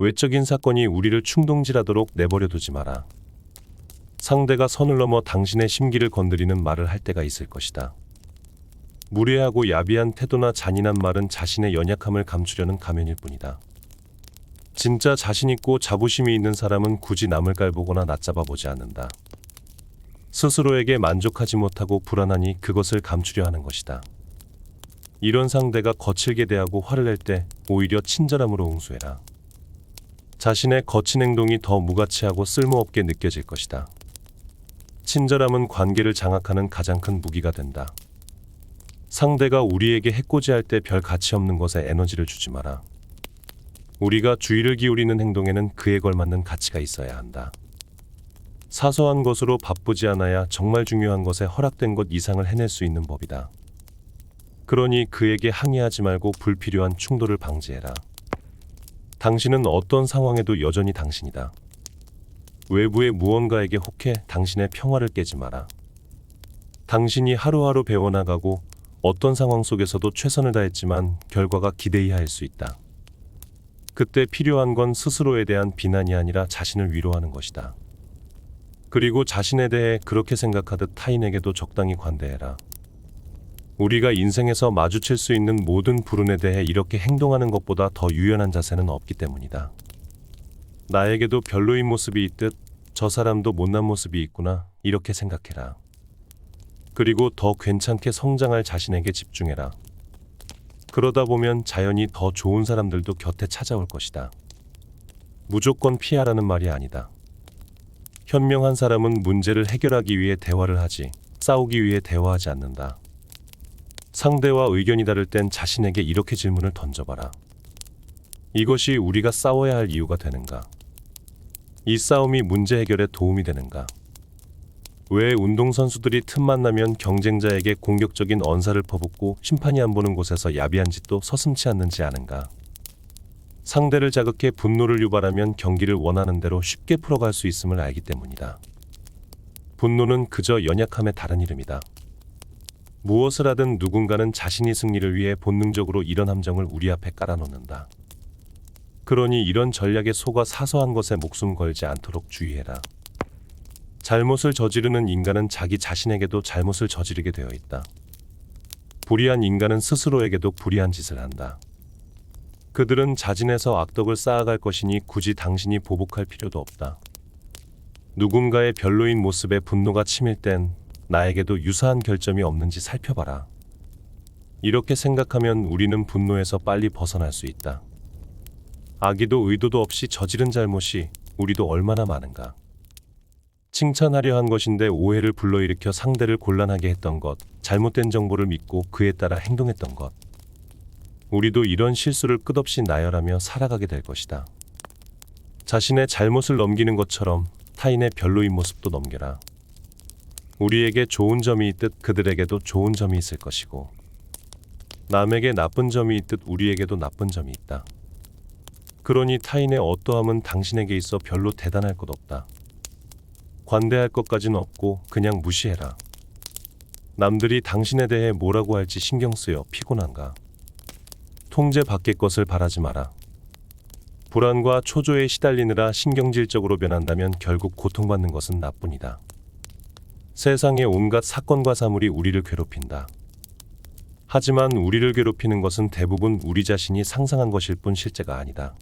외적인 사건이 우리를 충동질하도록 내버려 두지 마라. 상대가 선을 넘어 당신의 심기를 건드리는 말을 할 때가 있을 것이다. 무례하고 야비한 태도나 잔인한 말은 자신의 연약함을 감추려는 가면일 뿐이다. 진짜 자신있고 자부심이 있는 사람은 굳이 남을 깔보거나 낮잡아 보지 않는다. 스스로에게 만족하지 못하고 불안하니 그것을 감추려 하는 것이다. 이런 상대가 거칠게 대하고 화를 낼 때 오히려 친절함으로 응수해라. 자신의 거친 행동이 더 무가치하고 쓸모없게 느껴질 것이다. 친절함은 관계를 장악하는 가장 큰 무기가 된다. 상대가 우리에게 해코지할 때 별 가치 없는 것에 에너지를 주지 마라. 우리가 주의를 기울이는 행동에는 그에 걸맞는 가치가 있어야 한다. 사소한 것으로 바쁘지 않아야 정말 중요한 것에 허락된 것 이상을 해낼 수 있는 법이다. 그러니 그에게 항의하지 말고 불필요한 충돌을 방지해라. 당신은 어떤 상황에도 여전히 당신이다. 외부의 무언가에게 혹해 당신의 평화를 깨지 마라. 당신이 하루하루 배워나가고 어떤 상황 속에서도 최선을 다했지만 결과가 기대해야 할 수 있다. 그때 필요한 건 스스로에 대한 비난이 아니라 자신을 위로하는 것이다. 그리고 자신에 대해 그렇게 생각하듯 타인에게도 적당히 관대해라. 우리가 인생에서 마주칠 수 있는 모든 불운에 대해 이렇게 행동하는 것보다 더 유연한 자세는 없기 때문이다. 나에게도 별로인 모습이 있듯 저 사람도 못난 모습이 있구나 이렇게 생각해라. 그리고 더 괜찮게 성장할 자신에게 집중해라. 그러다 보면 자연히 더 좋은 사람들도 곁에 찾아올 것이다. 무조건 피하라는 말이 아니다. 현명한 사람은 문제를 해결하기 위해 대화를 하지 싸우기 위해 대화하지 않는다. 상대와 의견이 다를 땐 자신에게 이렇게 질문을 던져봐라. 이것이 우리가 싸워야 할 이유가 되는가? 이 싸움이 문제 해결에 도움이 되는가? 왜 운동선수들이 틈만 나면 경쟁자에게 공격적인 언사를 퍼붓고 심판이 안 보는 곳에서 야비한 짓도 서슴지 않는지 아는가? 상대를 자극해 분노를 유발하면 경기를 원하는 대로 쉽게 풀어갈 수 있음을 알기 때문이다. 분노는 그저 연약함의 다른 이름이다. 무엇을 하든 누군가는 자신이 승리를 위해 본능적으로 이런 함정을 우리 앞에 깔아놓는다. 그러니 이런 전략에 속아 사소한 것에 목숨 걸지 않도록 주의해라. 잘못을 저지르는 인간은 자기 자신에게도 잘못을 저지르게 되어 있다. 불의한 인간은 스스로에게도 불의한 짓을 한다. 그들은 자진해서 악덕을 쌓아갈 것이니 굳이 당신이 보복할 필요도 없다. 누군가의 별로인 모습에 분노가 치밀 땐 나에게도 유사한 결점이 없는지 살펴봐라. 이렇게 생각하면 우리는 분노에서 빨리 벗어날 수 있다. 악의도 의도도 없이 저지른 잘못이 우리도 얼마나 많은가. 칭찬하려 한 것인데 오해를 불러일으켜 상대를 곤란하게 했던 것, 잘못된 정보를 믿고 그에 따라 행동했던 것. 우리도 이런 실수를 끝없이 나열하며 살아가게 될 것이다. 자신의 잘못을 넘기는 것처럼 타인의 별로인 모습도 넘겨라. 우리에게 좋은 점이 있듯 그들에게도 좋은 점이 있을 것이고, 남에게 나쁜 점이 있듯 우리에게도 나쁜 점이 있다. 그러니 타인의 어떠함은 당신에게 있어 별로 대단할 것 없다. 관대할 것까진 없고 그냥 무시해라. 남들이 당신에 대해 뭐라고 할지 신경 쓰여 피곤한가? 통제 밖의 것을 바라지 마라. 불안과 초조에 시달리느라 신경질적으로 변한다면 결국 고통받는 것은 나뿐이다. 세상의 온갖 사건과 사물이 우리를 괴롭힌다. 하지만 우리를 괴롭히는 것은 대부분 우리 자신이 상상한 것일 뿐 실제가 아니다.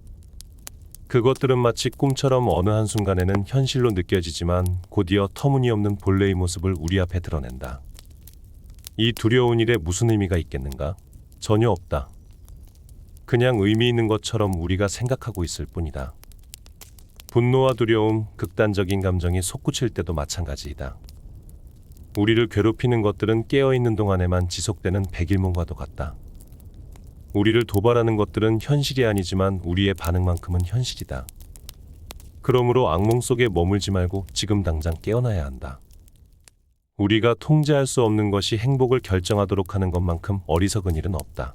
그것들은 마치 꿈처럼 어느 한순간에는 현실로 느껴지지만 곧이어 터무니없는 본래의 모습을 우리 앞에 드러낸다. 이 두려운 일에 무슨 의미가 있겠는가? 전혀 없다. 그냥 의미 있는 것처럼 우리가 생각하고 있을 뿐이다. 분노와 두려움, 극단적인 감정이 솟구칠 때도 마찬가지이다. 우리를 괴롭히는 것들은 깨어있는 동안에만 지속되는 백일몽과도 같다. 우리를 도발하는 것들은 현실이 아니지만 우리의 반응만큼은 현실이다. 그러므로 악몽 속에 머물지 말고 지금 당장 깨어나야 한다. 우리가 통제할 수 없는 것이 행복을 결정하도록 하는 것만큼 어리석은 일은 없다.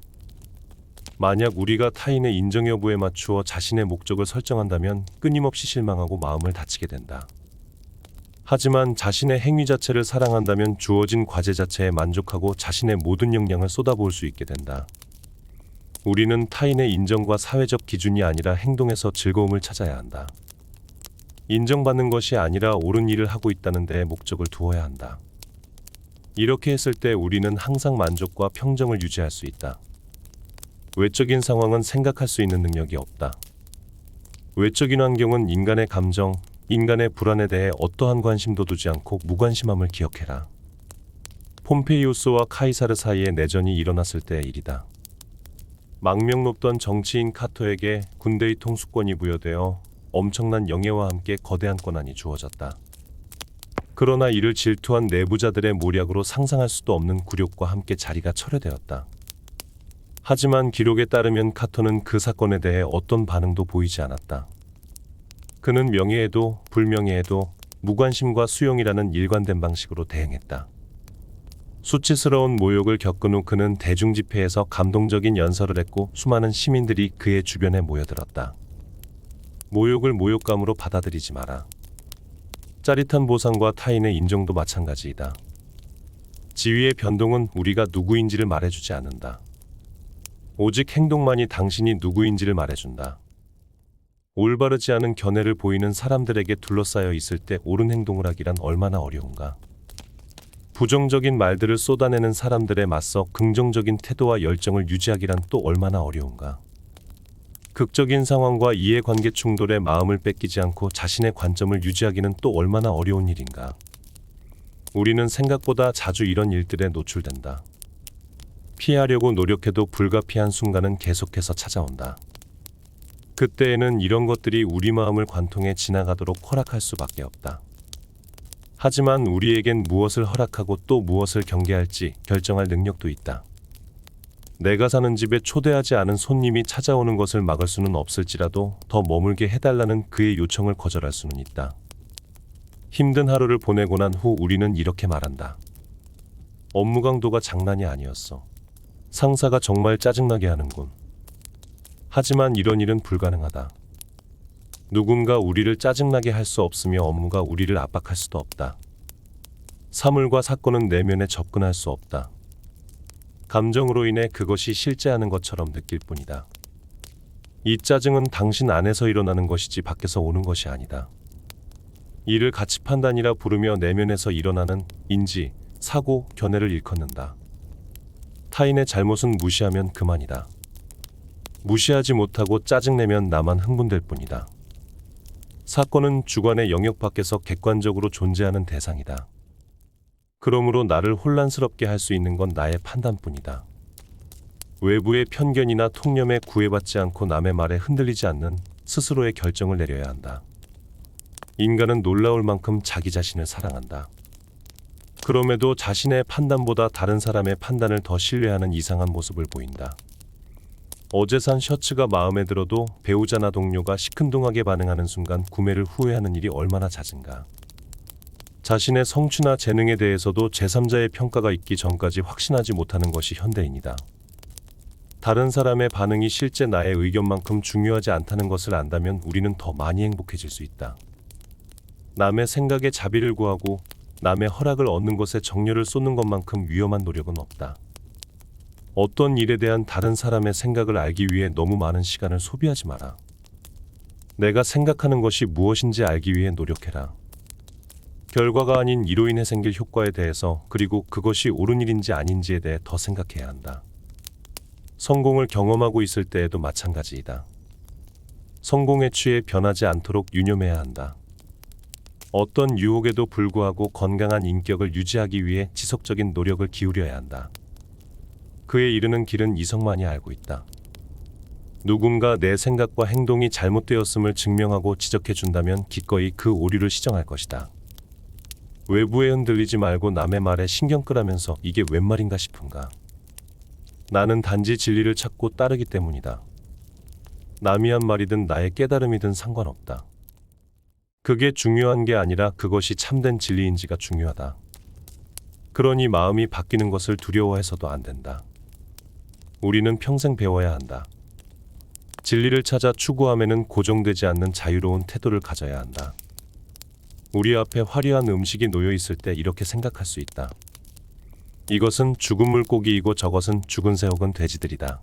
만약 우리가 타인의 인정 여부에 맞추어 자신의 목적을 설정한다면 끊임없이 실망하고 마음을 다치게 된다. 하지만 자신의 행위 자체를 사랑한다면 주어진 과제 자체에 만족하고 자신의 모든 역량을 쏟아부을 수 있게 된다. 우리는 타인의 인정과 사회적 기준이 아니라 행동에서 즐거움을 찾아야 한다. 인정받는 것이 아니라 옳은 일을 하고 있다는 데에 목적을 두어야 한다. 이렇게 했을 때 우리는 항상 만족과 평정을 유지할 수 있다. 외적인 상황은 생각할 수 있는 능력이 없다. 외적인 환경은 인간의 감정, 인간의 불안에 대해 어떠한 관심도 두지 않고 무관심함을 기억해라. 폼페이우스와 카이사르 사이에 내전이 일어났을 때의 일이다. 망명 높던 정치인 카토에게 군대의 통수권이 부여되어 엄청난 영예와 함께 거대한 권한이 주어졌다. 그러나 이를 질투한 내부자들의 모략으로 상상할 수도 없는 굴욕과 함께 자리가 철회되었다. 하지만 기록에 따르면 카토는 그 사건에 대해 어떤 반응도 보이지 않았다. 그는 명예에도 불명예에도 무관심과 수용이라는 일관된 방식으로 대응했다. 수치스러운 모욕을 겪은 후 그는 대중집회에서 감동적인 연설을 했고 수많은 시민들이 그의 주변에 모여들었다. 모욕을 모욕감으로 받아들이지 마라. 짜릿한 보상과 타인의 인정도 마찬가지이다. 지위의 변동은 우리가 누구인지를 말해주지 않는다. 오직 행동만이 당신이 누구인지를 말해준다. 올바르지 않은 견해를 보이는 사람들에게 둘러싸여 있을 때 옳은 행동을 하기란 얼마나 어려운가. 부정적인 말들을 쏟아내는 사람들에 맞서 긍정적인 태도와 열정을 유지하기란 또 얼마나 어려운가. 극적인 상황과 이해관계 충돌에 마음을 뺏기지 않고 자신의 관점을 유지하기는 또 얼마나 어려운 일인가. 우리는 생각보다 자주 이런 일들에 노출된다. 피하려고 노력해도 불가피한 순간은 계속해서 찾아온다. 그때에는 이런 것들이 우리 마음을 관통해 지나가도록 허락할 수밖에 없다. 하지만 우리에겐 무엇을 허락하고 또 무엇을 경계할지 결정할 능력도 있다. 내가 사는 집에 초대하지 않은 손님이 찾아오는 것을 막을 수는 없을지라도 더 머물게 해달라는 그의 요청을 거절할 수는 있다. 힘든 하루를 보내고 난 후 우리는 이렇게 말한다. 업무 강도가 장난이 아니었어. 상사가 정말 짜증나게 하는군. 하지만 이런 일은 불가능하다. 누군가 우리를 짜증나게 할 수 없으며 업무가 우리를 압박할 수도 없다. 사물과 사건은 내면에 접근할 수 없다. 감정으로 인해 그것이 실제하는 것처럼 느낄 뿐이다. 이 짜증은 당신 안에서 일어나는 것이지 밖에서 오는 것이 아니다. 이를 가치 판단이라 부르며 내면에서 일어나는 인지, 사고, 견해를 일컫는다. 타인의 잘못은 무시하면 그만이다. 무시하지 못하고 짜증내면 나만 흥분될 뿐이다. 사건은 주관의 영역 밖에서 객관적으로 존재하는 대상이다. 그러므로 나를 혼란스럽게 할 수 있는 건 나의 판단뿐이다. 외부의 편견이나 통념에 구애받지 않고 남의 말에 흔들리지 않는 스스로의 결정을 내려야 한다. 인간은 놀라울 만큼 자기 자신을 사랑한다. 그럼에도 자신의 판단보다 다른 사람의 판단을 더 신뢰하는 이상한 모습을 보인다. 어제 산 셔츠가 마음에 들어도 배우자나 동료가 시큰둥하게 반응하는 순간 구매를 후회하는 일이 얼마나 잦은가. 자신의 성취나 재능에 대해서도 제3자의 평가가 있기 전까지 확신하지 못하는 것이 현대인이다. 다른 사람의 반응이 실제 나의 의견만큼 중요하지 않다는 것을 안다면 우리는 더 많이 행복해질 수 있다. 남의 생각에 자비를 구하고 남의 허락을 얻는 것에 정열을 쏟는 것만큼 위험한 노력은 없다. 어떤 일에 대한 다른 사람의 생각을 알기 위해 너무 많은 시간을 소비하지 마라. 내가 생각하는 것이 무엇인지 알기 위해 노력해라. 결과가 아닌 이로 인해 생길 효과에 대해서 그리고 그것이 옳은 일인지 아닌지에 대해 더 생각해야 한다. 성공을 경험하고 있을 때에도 마찬가지이다. 성공에 취해 변하지 않도록 유념해야 한다. 어떤 유혹에도 불구하고 건강한 인격을 유지하기 위해 지속적인 노력을 기울여야 한다. 그에 이르는 길은 이성만이 알고 있다. 누군가 내 생각과 행동이 잘못되었음을 증명하고 지적해준다면 기꺼이 그 오류를 시정할 것이다. 외부에 흔들리지 말고 남의 말에 신경 끄라면서 이게 웬 말인가 싶은가. 나는 단지 진리를 찾고 따르기 때문이다. 남이 한 말이든 나의 깨달음이든 상관없다. 그게 중요한 게 아니라 그것이 참된 진리인지가 중요하다. 그러니 마음이 바뀌는 것을 두려워해서도 안 된다. 우리는 평생 배워야 한다. 진리를 찾아 추구함에는 고정되지 않는 자유로운 태도를 가져야 한다. 우리 앞에 화려한 음식이 놓여 있을 때 이렇게 생각할 수 있다. 이것은 죽은 물고기이고 저것은 죽은 새 혹은 돼지들이다.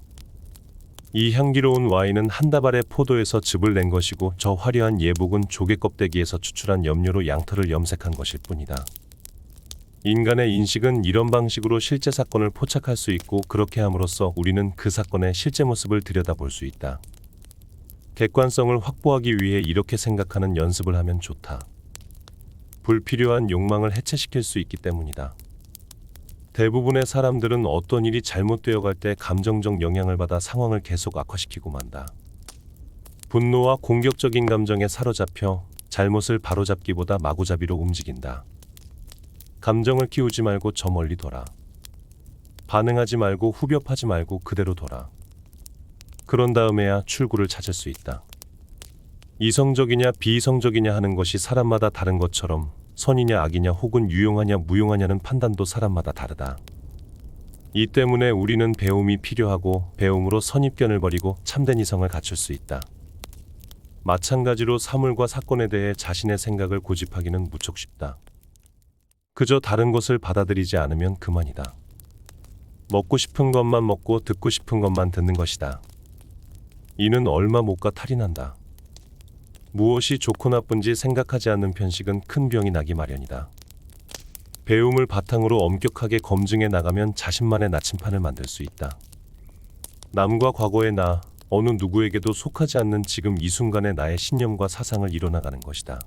이 향기로운 와인은 한 다발의 포도에서 즙을 낸 것이고 저 화려한 예복은 조개 껍데기에서 추출한 염료로 양털을 염색한 것일 뿐이다. 인간의 인식은 이런 방식으로 실제 사건을 포착할 수 있고 그렇게 함으로써 우리는 그 사건의 실제 모습을 들여다볼 수 있다. 객관성을 확보하기 위해 이렇게 생각하는 연습을 하면 좋다. 불필요한 욕망을 해체시킬 수 있기 때문이다. 대부분의 사람들은 어떤 일이 잘못되어 갈 때 감정적 영향을 받아 상황을 계속 악화시키고 만다. 분노와 공격적인 감정에 사로잡혀 잘못을 바로잡기보다 마구잡이로 움직인다. 감정을 키우지 말고 저 멀리 둬라. 반응하지 말고 후벼파지 말고 그대로 둬라. 그런 다음에야 출구를 찾을 수 있다. 이성적이냐 비이성적이냐 하는 것이 사람마다 다른 것처럼 선이냐 악이냐 혹은 유용하냐 무용하냐는 판단도 사람마다 다르다. 이 때문에 우리는 배움이 필요하고 배움으로 선입견을 버리고 참된 이성을 갖출 수 있다. 마찬가지로 사물과 사건에 대해 자신의 생각을 고집하기는 무척 쉽다. 그저 다른 것을 받아들이지 않으면 그만이다. 먹고 싶은 것만 먹고 듣고 싶은 것만 듣는 것이다. 이는 얼마 못 가 탈이 난다. 무엇이 좋고 나쁜지 생각하지 않는 편식은 큰 병이 나기 마련이다. 배움을 바탕으로 엄격하게 검증해 나가면 자신만의 나침판을 만들 수 있다. 남과 과거의 나, 어느 누구에게도 속하지 않는 지금 이 순간의 나의 신념과 사상을 이뤄나가는 것이다.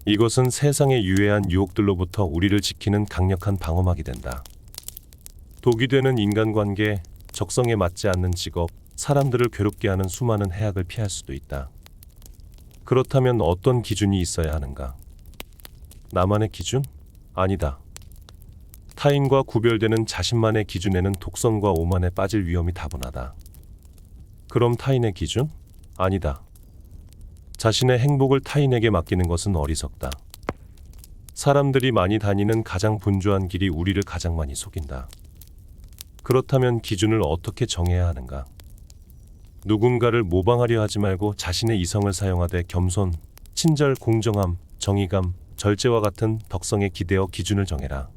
이것은 세상의 유해한 유혹들로부터 우리를 지키는 강력한 방어막이 된다. 독이 되는 인간관계, 적성에 맞지 않는 직업, 사람들을 괴롭게 하는 수많은 해악을 피할 수도 있다. 그렇다면 어떤 기준이 있어야 하는가? 나만의 기준? 아니다. 타인과 구별되는 자신만의 기준에는 독선과 오만에 빠질 위험이 다분하다. 그럼 타인의 기준? 아니다. 자신의 행복을 타인에게 맡기는 것은 어리석다. 사람들이 많이 다니는 가장 분주한 길이 우리를 가장 많이 속인다. 그렇다면 기준을 어떻게 정해야 하는가? 누군가를 모방하려 하지 말고 자신의 이성을 사용하되 겸손, 친절, 공정함, 정의감, 절제와 같은 덕성에 기대어 기준을 정해라.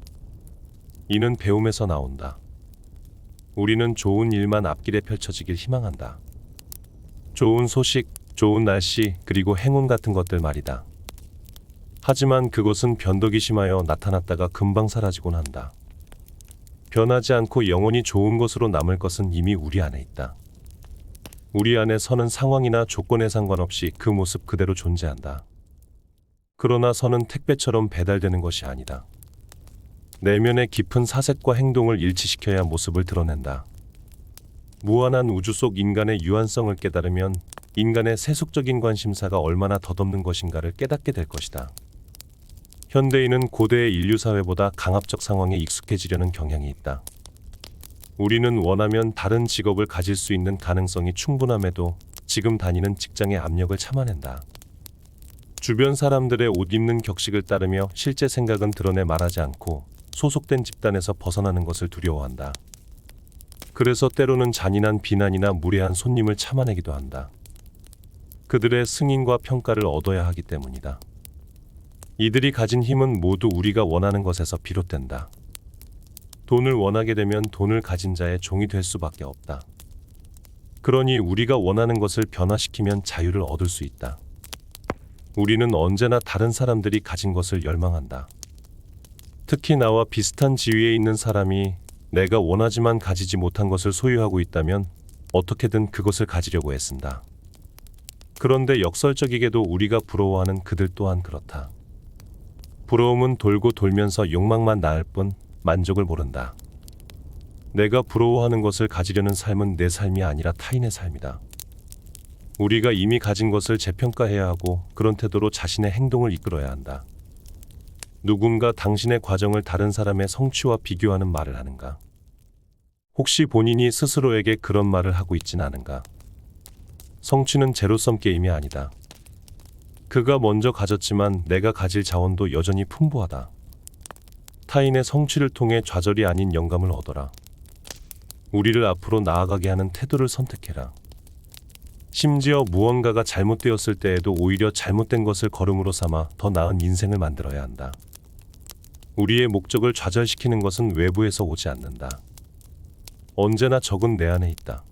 이는 배움에서 나온다. 우리는 좋은 일만 앞길에 펼쳐지길 희망한다. 좋은 소식, 좋은 날씨, 그리고 행운 같은 것들 말이다. 하지만 그것은 변덕이 심하여 나타났다가 금방 사라지곤 한다. 변하지 않고 영원히 좋은 것으로 남을 것은 이미 우리 안에 있다. 우리 안에 선은 상황이나 조건에 상관없이 그 모습 그대로 존재한다. 그러나 선은 택배처럼 배달되는 것이 아니다. 내면의 깊은 사색과 행동을 일치시켜야 모습을 드러낸다. 무한한 우주 속 인간의 유한성을 깨달으면 인간의 세속적인 관심사가 얼마나 덧없는 것인가를 깨닫게 될 것이다. 현대인은 고대의 인류 사회보다 강압적 상황에 익숙해지려는 경향이 있다. 우리는 원하면 다른 직업을 가질 수 있는 가능성이 충분함에도 지금 다니는 직장의 압력을 참아낸다. 주변 사람들의 옷 입는 격식을 따르며 실제 생각은 드러내 말하지 않고 소속된 집단에서 벗어나는 것을 두려워한다. 그래서 때로는 잔인한 비난이나 무례한 손님을 참아내기도 한다. 그들의 승인과 평가를 얻어야 하기 때문이다. 이들이 가진 힘은 모두 우리가 원하는 것에서 비롯된다. 돈을 원하게 되면 돈을 가진 자의 종이 될 수밖에 없다. 그러니 우리가 원하는 것을 변화시키면 자유를 얻을 수 있다. 우리는 언제나 다른 사람들이 가진 것을 열망한다. 특히 나와 비슷한 지위에 있는 사람이 내가 원하지만 가지지 못한 것을 소유하고 있다면 어떻게든 그것을 가지려고 애쓴다. 그런데 역설적이게도 우리가 부러워하는 그들 또한 그렇다. 부러움은 돌고 돌면서 욕망만 낳을 뿐 만족을 모른다. 내가 부러워하는 것을 가지려는 삶은 내 삶이 아니라 타인의 삶이다. 우리가 이미 가진 것을 재평가해야 하고 그런 태도로 자신의 행동을 이끌어야 한다. 누군가 당신의 과정을 다른 사람의 성취와 비교하는 말을 하는가? 혹시 본인이 스스로에게 그런 말을 하고 있진 않은가? 성취는 제로섬 게임이 아니다. 그가 먼저 가졌지만 내가 가질 자원도 여전히 풍부하다. 타인의 성취를 통해 좌절이 아닌 영감을 얻어라. 우리를 앞으로 나아가게 하는 태도를 선택해라. 심지어 무언가가 잘못되었을 때에도 오히려 잘못된 것을 걸음으로 삼아 더 나은 인생을 만들어야 한다. 우리의 목적을 좌절시키는 것은 외부에서 오지 않는다. 언제나 적은 내 안에 있다.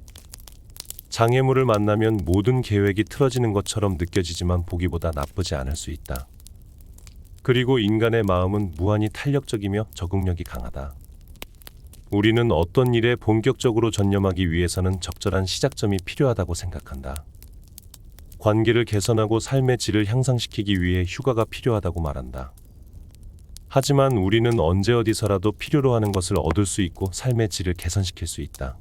장애물을 만나면 모든 계획이 틀어지는 것처럼 느껴지지만 보기보다 나쁘지 않을 수 있다. 그리고 인간의 마음은 무한히 탄력적이며 적응력이 강하다. 우리는 어떤 일에 본격적으로 전념하기 위해서는 적절한 시작점이 필요하다고 생각한다. 관계를 개선하고 삶의 질을 향상시키기 위해 휴가가 필요하다고 말한다. 하지만 우리는 언제 어디서라도 필요로 하는 것을 얻을 수 있고 삶의 질을 개선시킬 수 있다.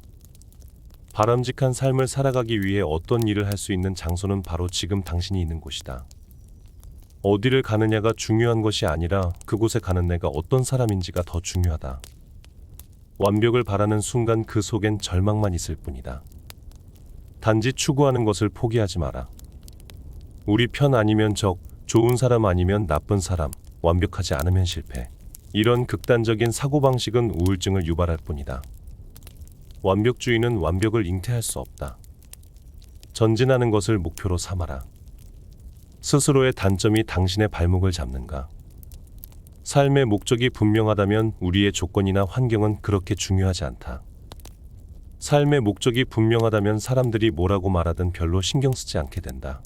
바람직한 삶을 살아가기 위해 어떤 일을 할 수 있는 장소는 바로 지금 당신이 있는 곳이다. 어디를 가느냐가 중요한 것이 아니라 그곳에 가는 내가 어떤 사람인지가 더 중요하다. 완벽을 바라는 순간 그 속엔 절망만 있을 뿐이다. 단지 추구하는 것을 포기하지 마라. 우리 편 아니면 적, 좋은 사람 아니면 나쁜 사람, 완벽하지 않으면 실패. 이런 극단적인 사고방식은 우울증을 유발할 뿐이다. 완벽주의는 완벽을 잉태할 수 없다. 전진하는 것을 목표로 삼아라. 스스로의 단점이 당신의 발목을 잡는가? 삶의 목적이 분명하다면 우리의 조건이나 환경은 그렇게 중요하지 않다. 삶의 목적이 분명하다면 사람들이 뭐라고 말하든 별로 신경 쓰지 않게 된다.